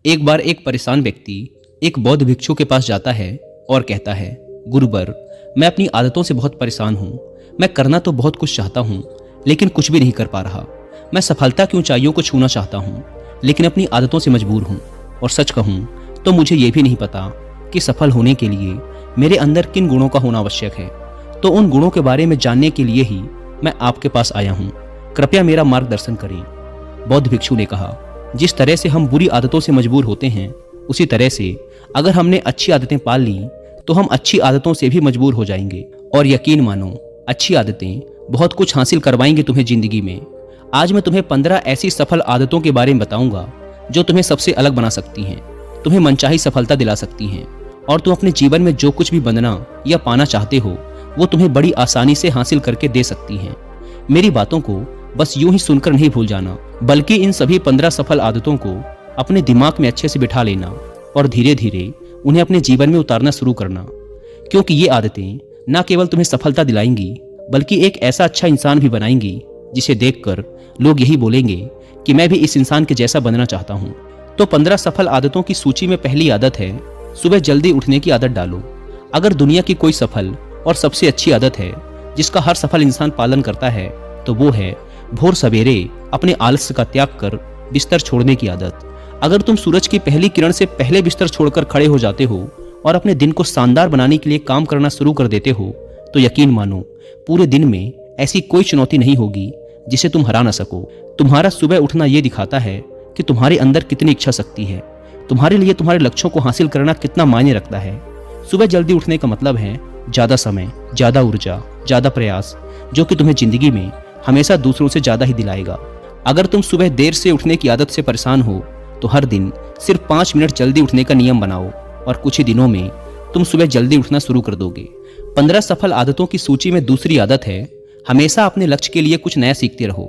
एक बार एक परेशान व्यक्ति एक बौद्ध भिक्षु के पास जाता है और कहता है, गुरुवर, मैं अपनी आदतों से बहुत परेशान हूँ। मैं करना तो बहुत कुछ चाहता हूँ, लेकिन कुछ भी नहीं कर पा रहा। मैं सफलता की ऊंचाइयों को छूना चाहता हूँ, लेकिन अपनी आदतों से मजबूर हूँ। और सच कहूँ तो मुझे ये भी नहीं पता कि सफल होने के लिए मेरे अंदर किन गुणों का होना आवश्यक है। तो उन गुणों के बारे में जानने के लिए ही मैं आपके पास आया हूँ। कृपया मेरा मार्गदर्शन करें। बौद्ध भिक्षु ने कहा, जिस तरह से हम बुरी आदतों से मजबूर होते हैं, उसी तरह से अगर हमने अच्छी आदतें पाल ली तो हम अच्छी आदतों से भी मजबूर हो जाएंगे। और यकीन मानो, अच्छी आदतें बहुत कुछ हासिल करवाएंगे तुम्हें जिंदगी में। आज मैं तुम्हें 15 ऐसी सफल आदतों के बारे में बताऊंगा जो तुम्हें सबसे अलग बना सकती हैं, तुम्हें मनचाही सफलता दिला सकती हैं, और तुम अपने जीवन में जो कुछ भी बनना या पाना चाहते हो वो तुम्हें बड़ी आसानी से हासिल करके दे सकती हैं। मेरी बातों को बस यूं ही सुनकर नहीं भूल जाना, बल्कि इन सभी 15 सफल आदतों को अपने दिमाग में अच्छे से बिठा लेना और धीरे धीरे उन्हें अपने जीवन में उतारना शुरू करना। क्योंकि ये आदतें न केवल तुम्हें सफलता दिलाएंगी, बल्कि एक ऐसा अच्छा इंसान भी बनाएंगी जिसे देखकर लोग यही बोलेंगे कि मैं भी इस इंसान के जैसा बनना चाहता हूँ। तो 15 सफल आदतों की सूची में पहली आदत है, सुबह जल्दी उठने की आदत डालो। अगर दुनिया की कोई सफल और सबसे अच्छी आदत है जिसका हर सफल इंसान पालन करता है, तो वो है भोर सवेरे अपने आलस्य का त्याग कर बिस्तर छोड़ने की आदत। अगर तुम सूरज की पहली किरण से पहले बिस्तर छोड़कर खड़े हो जाते हो और अपने दिन को शानदार बनाने के लिए काम करना शुरू कर देते हो, तो यकीन मानो पूरे दिन में ऐसी कोई चुनौती नहीं होगी जिसे तुम हरा ना सको। तुम्हारा सुबह उठना ये दिखाता है कि तुम्हारे अंदर कितनी इच्छा शक्ति है, तुम्हारे लिए तुम्हारे लक्ष्यों को हासिल करना कितना मायने रखता है। सुबह जल्दी उठने का मतलब है ज्यादा समय, ज्यादा ऊर्जा, ज्यादा प्रयास, जो कि तुम्हें जिंदगी में हमेशा दूसरों से ज्यादा ही दिलाएगा। अगर तुम सुबह देर से उठने की आदत से परेशान हो तो हर दिन सिर्फ 5 मिनट जल्दी उठने का नियम बनाओ और कुछ ही दिनों में तुम सुबह जल्दी उठना शुरू कर दोगे। 15 सफल आदतों की सूची में दूसरी आदत है, हमेशा अपने लक्ष्य के लिए कुछ नया सीखते रहो।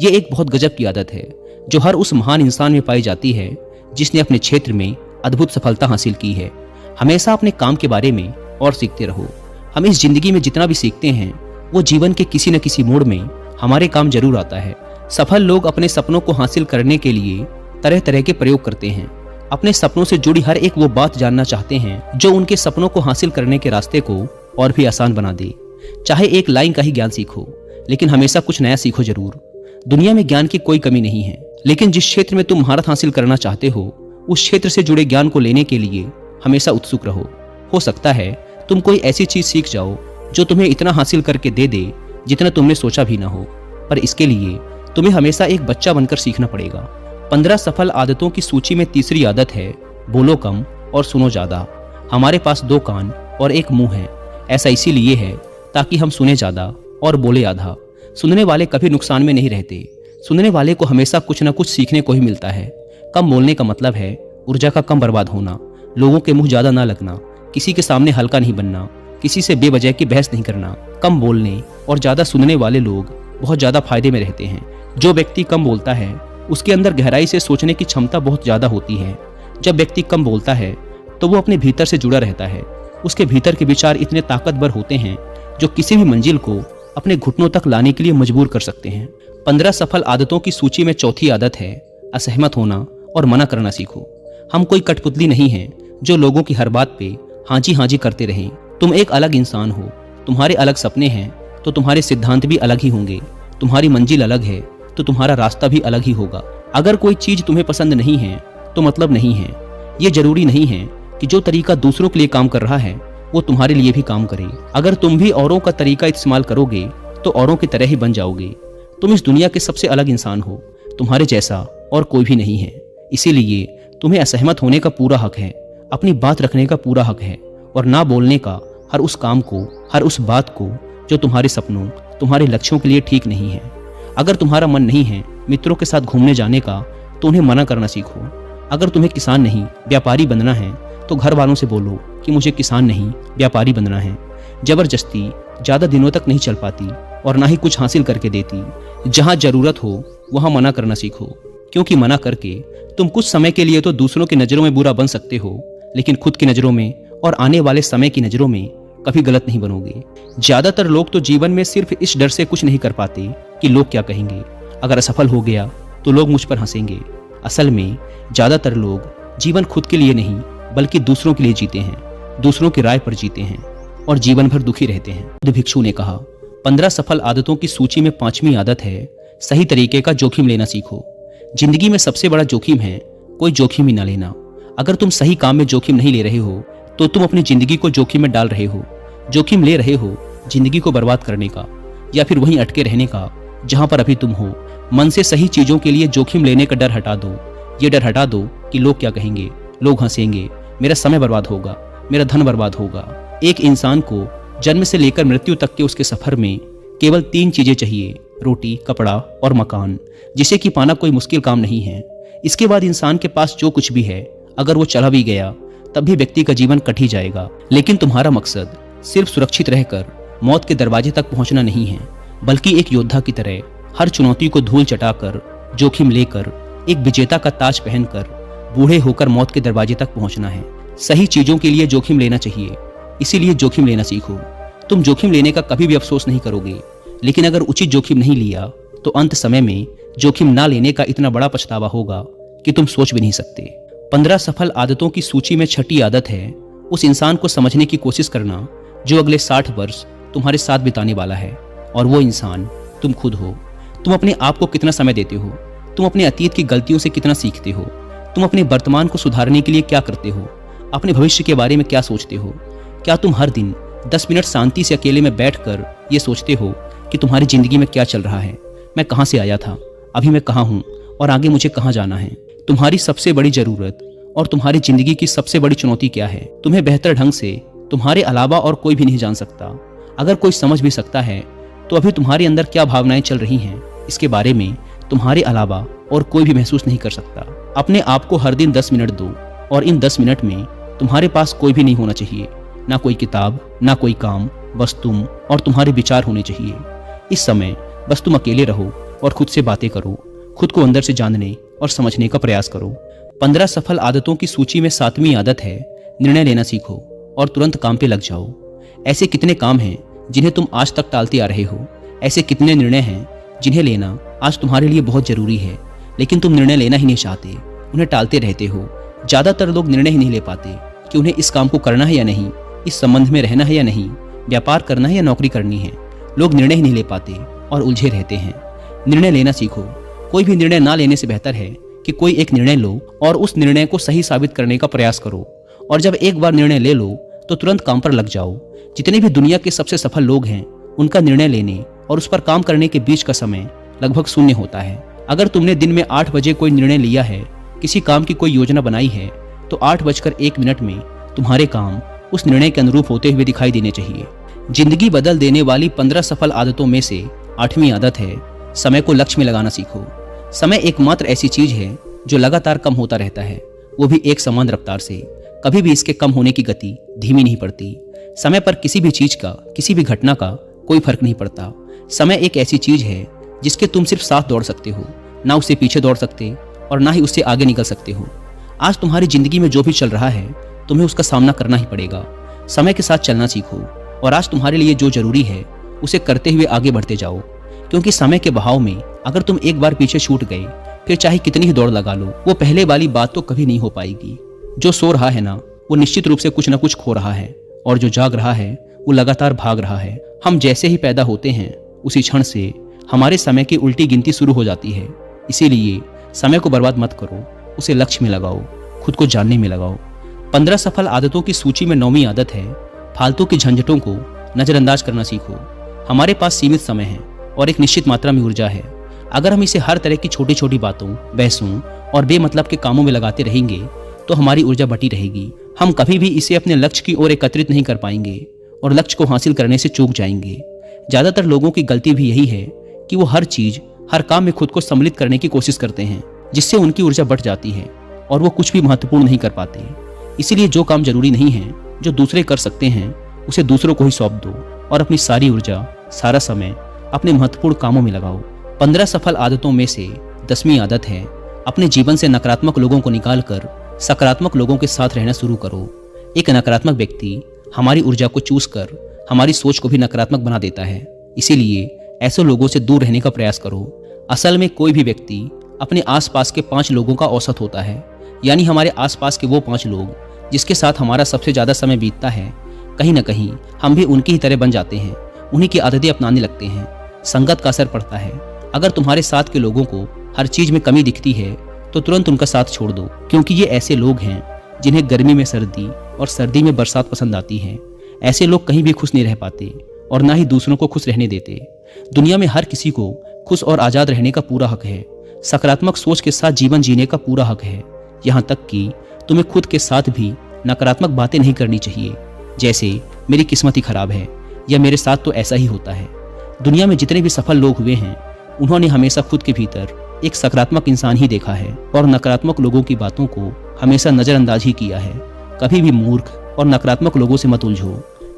ये एक बहुत गजब की आदत है जो हर उस महान इंसान में पाई जाती है जिसने अपने क्षेत्र में अद्भुत सफलता हासिल की है। हमेशा अपने काम के बारे में और सीखते रहो। हम इस जिंदगी में जितना भी सीखते हैं वो जीवन के किसी न किसी मोड़ में हमारे काम जरूर आता है। सफल लोग अपने सपनों को हासिल करने के लिए तरह तरह के प्रयोग करते हैं। अपने सपनों से जुड़ी हर एक वो बात जानना चाहते हैं जो उनके सपनों को हासिल करने के रास्ते को और भी आसान बना दे। चाहे एक लाइन का ही ज्ञान सीखो, लेकिन हमेशा कुछ नया सीखो जरूर। दुनिया में ज्ञान की कोई कमी नहीं है, लेकिन जिस क्षेत्र में तुम महारत हासिल करना चाहते हो उस क्षेत्र से जुड़े ज्ञान को लेने के लिए हमेशा उत्सुक रहो। हो सकता है तुम कोई ऐसी चीज सीख जाओ जो तुम्हें इतना हासिल करके दे दे जितना तुमने सोचा भी ना हो, पर इसके लिए तुम्हें हमेशा एक बच्चा बनकर सीखना पड़ेगा। 15 सफल आदतों की सूची में तीसरी आदत है, बोलो कम और सुनो ज्यादा। हमारे पास 2 कान और 1 मुंह है। ऐसा इसीलिए है ताकि हम सुने ज्यादा और बोले आधा। सुनने वाले कभी नुकसान में नहीं रहते। सुनने वाले को हमेशा कुछ न कुछ सीखने को ही मिलता है। कम बोलने का मतलब है ऊर्जा का कम बर्बाद होना, लोगों के मुंह ज्यादा ना लगना, किसी के सामने हल्का नहीं बनना, किसी से बेवजह की बहस नहीं करना। कम बोलने और ज्यादा सुनने वाले लोग बहुत ज्यादा फायदे में रहते हैं। जो व्यक्ति कम बोलता है उसके अंदर गहराई से सोचने की क्षमता बहुत ज्यादा होती है। जब व्यक्ति कम बोलता है तो वो अपने भीतर से जुड़ा रहता है। उसके भीतर के विचार इतने ताकतवर होते हैं जो किसी भी मंजिल को अपने घुटनों तक लाने के लिए मजबूर कर सकते हैं। 15 सफल आदतों की सूची में चौथी आदत है, असहमत होना और मना करना सीखो। हम कोई कठपुतली नहीं हैं जो लोगों की हर बात पे हाँ जी करते रहें। तुम एक अलग इंसान हो, तुम्हारे अलग सपने हैं तो तुम्हारे सिद्धांत भी अलग ही होंगे। तुम्हारी मंजिल अलग है तो तुम्हारा रास्ता भी अलग ही होगा। अगर कोई चीज तुम्हें पसंद नहीं है तो मतलब नहीं है। ये जरूरी नहीं है कि जो तरीका दूसरों के लिए काम कर रहा है वो तुम्हारे लिए भी काम करे। अगर तुम भी औरों का तरीका इस्तेमाल करोगे तो औरों की तरह ही बन जाओगे। तुम इस दुनिया के सबसे अलग इंसान हो, तुम्हारे जैसा और कोई भी नहीं है। इसीलिए तुम्हें असहमत होने का पूरा हक है, अपनी बात रखने का पूरा हक है और ना बोलने का हर उस काम को, हर उस बात को जो तुम्हारे सपनों, तुम्हारे लक्ष्यों के लिए ठीक नहीं है। अगर तुम्हारा मन नहीं है मित्रों के साथ घूमने जाने का तो उन्हें मना करना सीखो। अगर तुम्हें किसान नहीं व्यापारी बनना है तो घर वालों से बोलो कि मुझे किसान नहीं व्यापारी बनना है। जबरदस्ती ज्यादा दिनों तक नहीं चल पाती और ना ही कुछ हासिल करके देती। जहां जरूरत हो वहां मना करना सीखो, क्योंकि मना करके तुम कुछ समय के लिए तो दूसरों की नजरों में बुरा बन सकते हो, लेकिन खुद की नजरों में और आने वाले समय की नजरों में कभी गलत नहीं बनोगे। ज्यादातर लोग तो जीवन में सिर्फ इस डर से कुछ नहीं कर पाते कि लोग क्या कहेंगे। अगर असफल हो गया तो लोग मुझ पर हंसेंगे। असल में ज्यादातर लोग जीवन खुद के लिए नहीं बल्कि दूसरों के लिए जीते हैं, दूसरों की राय पर जीते हैं और जीवन भर दुखी रहते हैं। बुद्ध भिक्षु ने कहा, 15 सफल आदतों की सूची में 5वीं आदत है, सही तरीके का जोखिम लेना सीखो। जिंदगी में सबसे बड़ा जोखिम है कोई जोखिम ही ना लेना। अगर तुम सही काम में जोखिम नहीं ले रहे हो तो तुम अपनी जिंदगी को जोखिम में डाल रहे हो। जोखिम ले रहे हो जिंदगी को बर्बाद करने का या फिर वहीं अटके रहने का जहां पर अभी तुम हो। मन से सही चीजों के लिए जोखिम लेने का डर हटा दो। ये डर हटा दो कि लोग क्या कहेंगे, लोग हंसेंगे, मेरा समय बर्बाद होगा, मेरा धन बर्बाद होगा। एक इंसान को जन्म से लेकर मृत्यु तक के उसके सफर में केवल 3 चीजें चाहिए, रोटी, कपड़ा और मकान, जिसे कि पाना कोई मुश्किल काम नहीं है। इसके बाद इंसान के पास जो कुछ भी है अगर वो चला भी गया तब भी व्यक्ति का जीवन कट ही जाएगा। लेकिन तुम्हारा मकसद सिर्फ सुरक्षित रहकर मौत के दरवाजे तक पहुंचना नहीं है, बल्कि एक योद्धा की तरह हर चुनौती को धूल चटाकर, जोखिम लेकर, एक विजेता का ताज पहनकर बूढ़े होकर मौत के दरवाजे तक पहुंचना है। सही चीजों के लिए जोखिम लेना चाहिए, इसीलिए जोखिम लेना सीखो। तुम जोखिम लेने का कभी भी अफसोस नहीं करोगे, लेकिन अगर उचित जोखिम नहीं लिया तो अंत समय में जोखिम ना लेने का इतना बड़ा पछतावा होगा कि तुम सोच भी नहीं सकते। 15 सफल आदतों की सूची में 6ठी आदत है, उस इंसान को समझने की कोशिश करना जो अगले 60 वर्ष तुम्हारे साथ बिताने वाला है, और वो इंसान तुम खुद हो। तुम अपने आप को कितना समय देते हो, तुम अपने अतीत की गलतियों से कितना सीखते हो, तुम अपने वर्तमान को सुधारने के लिए क्या करते हो, अपने भविष्य के बारे में क्या सोचते हो। क्या तुम हर दिन 10 मिनट शांति से अकेले में बैठकर ये सोचते हो कि तुम्हारी जिंदगी में क्या चल रहा है, मैं कहाँ से आया था, अभी मैं कहाँ हूँ और आगे मुझे कहाँ जाना है। तुम्हारी सबसे बड़ी जरूरत और तुम्हारी जिंदगी की सबसे बड़ी चुनौती क्या है, तुम्हें बेहतर ढंग से तुम्हारे अलावा और कोई भी नहीं जान सकता। अगर कोई समझ भी सकता है तो अभी तुम्हारे अंदर क्या भावनाएं चल रही हैं इसके बारे में तुम्हारे अलावा और कोई भी महसूस नहीं कर सकता। अपने आप को हर दिन 10 मिनट दो, और इन 10 मिनट में तुम्हारे पास कोई भी नहीं होना चाहिए, ना कोई किताब, ना कोई काम, बस तुम और तुम्हारे विचार होने चाहिए। इस समय बस तुम अकेले रहो और खुद से बातें करो, खुद को अंदर से जानने और समझने का प्रयास करो। 15 सफल आदतों की सूची में 7वीं आदत है, निर्णय लेना सीखो और तुरंत काम पे लग जाओ। ऐसे कितने काम हैं जिन्हें तुम आज तक टालते आ रहे हो, ऐसे कितने निर्णय हैं जिन्हें लेना आज तुम्हारे लिए बहुत जरूरी है, लेकिन तुम निर्णय लेना ही नहीं चाहते, उन्हें टालते रहते हो। ज्यादातर लोग निर्णय ही नहीं ले पाते कि उन्हें इस काम को करना है या नहीं, इस संबंध में रहना है या नहीं, व्यापार करना है या नौकरी करनी है। लोग निर्णय ही नहीं ले पाते और उलझे रहते हैं। निर्णय लेना सीखो। कोई भी निर्णय ना लेने से बेहतर है कि कोई एक निर्णय लो और उस निर्णय को सही साबित करने का प्रयास करो, और जब एक बार निर्णय ले लो तो तुरंत काम पर लग जाओ। जितने भी दुनिया के सबसे सफल लोग हैं उनका निर्णय लेने और उस पर काम करने के बीच का समय लगभग 0 होता है। अगर तुमने दिन में 8 बजे कोई निर्णय लिया है, किसी काम की कोई योजना बनाई है, तो 8:01 में तुम्हारे काम उस निर्णय के अनुरूप होते हुए दिखाई देने चाहिए। जिंदगी बदल देने वाली 15 सफल आदतों में से 8वीं आदत है, समय को लक्ष्य में लगाना सीखो। समय एकमात्र ऐसी चीज है जो लगातार कम होता रहता है, वो भी एक समान रफ्तार से। कभी भी इसके कम होने की गति धीमी नहीं पड़ती। समय पर किसी भी चीज का, किसी भी घटना का कोई फर्क नहीं पड़ता। समय एक ऐसी चीज है जिसके तुम सिर्फ साथ दौड़ सकते हो, ना उससे पीछे दौड़ सकते और ना ही उससे आगे निकल सकते हो। आज तुम्हारी जिंदगी में जो भी चल रहा है तुम्हें उसका सामना करना ही पड़ेगा। समय के साथ चलना सीखो और आज तुम्हारे लिए जो जरूरी है उसे करते हुए आगे बढ़ते जाओ, क्योंकि समय के बहाव में अगर तुम एक बार पीछे छूट गए फिर चाहे कितनी ही दौड़ लगा लो, वो पहले वाली बात तो कभी नहीं हो पाएगी। जो सो रहा है ना, वो निश्चित रूप से कुछ ना कुछ खो रहा है, और जो जाग रहा है वो लगातार भाग रहा है। हम जैसे ही पैदा होते हैं उसी क्षण से हमारे समय की उल्टी गिनती शुरू हो जाती है। इसीलिए समय को बर्बाद मत करो, उसे लक्ष्य में लगाओ, खुद को जानने में लगाओ। 15 सफल आदतों की सूची में 9वीं आदत है, फालतू की झंझटों को नजरअंदाज करना सीखो। हमारे पास सीमित समय है और एक निश्चित मात्रा में ऊर्जा है। अगर हम इसे हर तरह की छोटी छोटी बातों, बहसों और बेमतलब के कामों में लगाते रहेंगे तो हमारी ऊर्जा बटी रहेगी। हम कभी भी इसे अपने लक्ष्य की ओर एकत्रित नहीं कर पाएंगे और लक्ष्य को हासिल करने से चूक जाएंगे। ज्यादातर लोगों की गलती भी यही है कि वो हर चीज, हर काम में खुद को सम्मिलित करने की कोशिश करते हैं, जिससे उनकी ऊर्जा बढ़ जाती है और वो कुछ भी महत्वपूर्ण नहीं कर पाते। इसीलिए जो काम जरूरी नहीं है, जो दूसरे कर सकते हैं, उसे दूसरों को ही सौंप दो और अपनी सारी ऊर्जा, सारा समय अपने महत्वपूर्ण कामों में लगाओ। 15 सफल आदतों में से 10वीं आदत है, अपने जीवन से नकारात्मक लोगों को निकालकर सकारात्मक लोगों के साथ रहना शुरू करो। एक नकारात्मक व्यक्ति हमारी ऊर्जा को चूस कर हमारी सोच को भी नकारात्मक बना देता है। इसीलिए ऐसे लोगों से दूर रहने का प्रयास करो। असल में कोई भी व्यक्ति अपने आसपास के 5 लोगों का औसत होता है। यानी हमारे आसपास के वो 5 लोग जिसके साथ हमारा सबसे ज़्यादा समय बीतता है, कहीं ना कहीं हम भी उनकी ही तरह बन जाते हैं, उन्हीं की आदतें अपनाने लगते हैं। संगत का असर पड़ता है। अगर तुम्हारे साथ के लोगों को हर चीज़ में कमी दिखती है तो तुरंत उनका साथ छोड़ दो, क्योंकि ये ऐसे लोग हैं जिन्हें गर्मी में सर्दी और सर्दी में बरसात पसंद आती है। ऐसे लोग कहीं भी खुश नहीं रह पाते और ना ही दूसरों को खुश रहने देते। दुनिया में हर किसी को खुश और आज़ाद रहने का पूरा हक है। सकारात्मक सोच के साथ जीवन जीने का पूरा हक है। यहाँ तक कि तुम्हें खुद के साथ भी नकारात्मक बातें नहीं करनी चाहिए, जैसे मेरी किस्मत ही खराब है या मेरे साथ तो ऐसा ही होता है। दुनिया में जितने भी सफल लोग हुए हैं, उन्होंने हमेशा खुद के भीतर एक सकारात्मक इंसान ही देखा है और नकारात्मक लोगों की बातों को हमेशा नज़रअंदाज ही किया है। कभी भी मूर्ख और नकारात्मक लोगों से मत उलझो,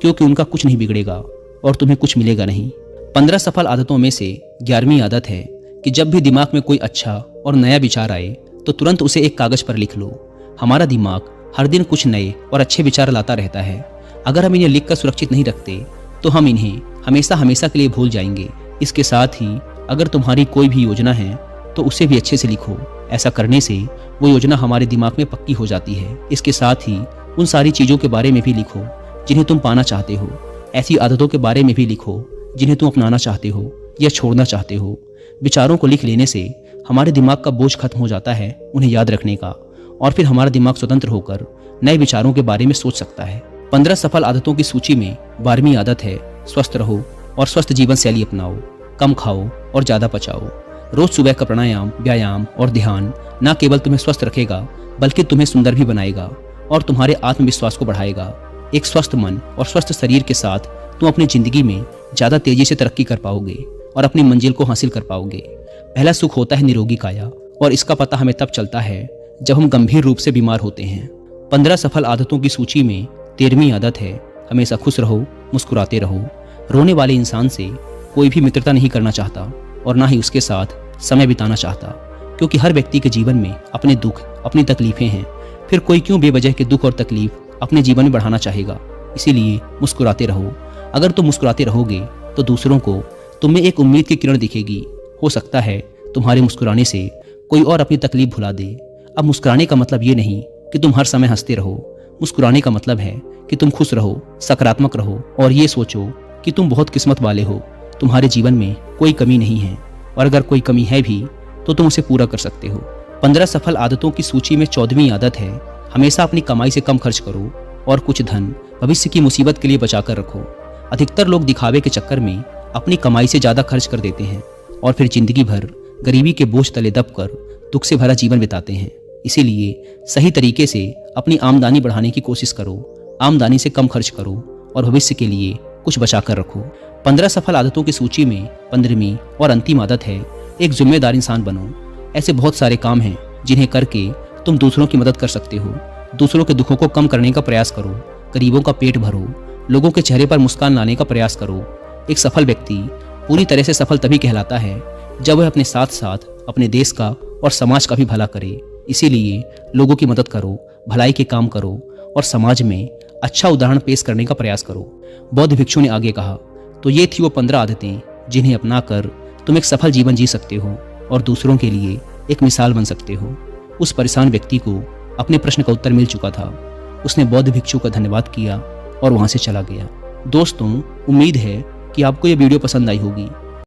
क्योंकि उनका कुछ नहीं बिगड़ेगा और तुम्हें कुछ मिलेगा नहीं। 15 सफल आदतों में से 11वीं आदत है कि जब भी दिमाग में कोई अच्छा और नया विचार आए तो तुरंत उसे एक कागज पर लिख लो। हमारा दिमाग हर दिन कुछ नए और अच्छे विचार लाता रहता है। अगर हम इन्हें लिखकर सुरक्षित नहीं रखते तो हम इन्हें हमेशा हमेशा के लिए भूल जाएंगे। इसके साथ ही अगर तुम्हारी कोई भी योजना है तो उसे भी अच्छे से लिखो। ऐसा करने से वो योजना हमारे दिमाग में पक्की हो जाती है। इसके साथ ही उन सारी चीज़ों के बारे में भी लिखो जिन्हें तुम पाना चाहते हो। ऐसी आदतों के बारे में भी लिखो जिन्हें तुम अपनाना चाहते हो या छोड़ना चाहते हो। विचारों को लिख लेने से हमारे दिमाग का बोझ खत्म हो जाता है उन्हें याद रखने का, और फिर हमारा दिमाग स्वतंत्र होकर नए विचारों के बारे में सोच सकता है। 15 सफल आदतों की सूची में 12वीं आदत है स्वस्थ रहो और स्वस्थ जीवन शैली अपनाओ। कम खाओ और ज़्यादा पचाओ। रोज सुबह का प्राणायाम, व्यायाम और ध्यान न केवल तुम्हें स्वस्थ रखेगा बल्कि तुम्हें सुंदर भी बनाएगा और तुम्हारे आत्मविश्वास को बढ़ाएगा। एक स्वस्थ मन और स्वस्थ शरीर के साथ तुम अपनी जिंदगी में ज़्यादा तेजी से तरक्की कर पाओगे और अपनी मंजिल को हासिल कर पाओगे। पहला सुख होता है निरोगी काया, और इसका पता हमें तब चलता है जब हम गंभीर रूप से बीमार होते हैं। 15 सफल आदतों की सूची में 13वीं आदत है हमेशा खुश रहो, मुस्कुराते रहो। रोने वाले इंसान से कोई भी मित्रता नहीं करना चाहता और ना ही उसके साथ समय बिताना चाहता, क्योंकि हर व्यक्ति के जीवन में अपने दुख, अपनी तकलीफें हैं। फिर कोई क्यों बेवजह के दुख और तकलीफ अपने जीवन में बढ़ाना चाहेगा। इसीलिए मुस्कुराते रहो। अगर तुम मुस्कुराते रहोगे तो दूसरों को तुम में एक उम्मीद की किरण दिखेगी। हो सकता है तुम्हारे मुस्कुराने से कोई और अपनी तकलीफ भुला दे। अब मुस्कुराने का मतलब ये नहीं कि तुम हर समय हंसते रहो। मुस्कुराने का मतलब है कि तुम खुश रहो, सकारात्मक रहो और ये सोचो कि तुम बहुत किस्मत वाले हो। तुम्हारे जीवन में कोई कमी नहीं है, और अगर कोई कमी है भी तो तुम उसे पूरा कर सकते हो। 15 सफल आदतों की सूची में 14वीं आदत है हमेशा अपनी कमाई से कम खर्च करो और कुछ धन भविष्य की मुसीबत के लिए बचा कर रखो। अधिकतर लोग दिखावे के चक्कर में अपनी कमाई से ज़्यादा खर्च कर देते हैं और फिर जिंदगी भर गरीबी के बोझ तले दबकर दुख से भरा जीवन बिताते हैं। इसीलिए सही तरीके से अपनी आमदनी बढ़ाने की कोशिश करो। आमदनी से कम खर्च करो और भविष्य के लिए कुछ बचा कर रखो। 15 सफल आदतों की सूची में 15वीं और अंतिम आदत है एक जिम्मेदार इंसान बनो। ऐसे बहुत सारे काम हैं जिन्हें करके तुम दूसरों की मदद कर सकते हो। दूसरों के दुखों को कम करने का प्रयास करो, गरीबों का पेट भरो, लोगों के चेहरे पर मुस्कान लाने का प्रयास करो। एक सफल व्यक्ति पूरी तरह से सफल तभी कहलाता है जब वह अपने साथ साथ अपने देश का और समाज का भी भला करे। इसीलिए लोगों की मदद करो, भलाई के काम करो और समाज में अच्छा उदाहरण पेश करने का प्रयास करो। बौद्ध भिक्षु ने आगे कहा, तो ये थी वो 15 आदतें जिन्हें अपनाकर तुम एक सफल जीवन जी सकते हो और दूसरों के लिए एक मिसाल बन सकते हो। उस परेशान व्यक्ति को अपने प्रश्न का उत्तर मिल चुका था। उसने बौद्ध भिक्षु का धन्यवाद किया और वहां से चला गया। दोस्तों, उम्मीद है कि आपको ये वीडियो पसंद आई होगी।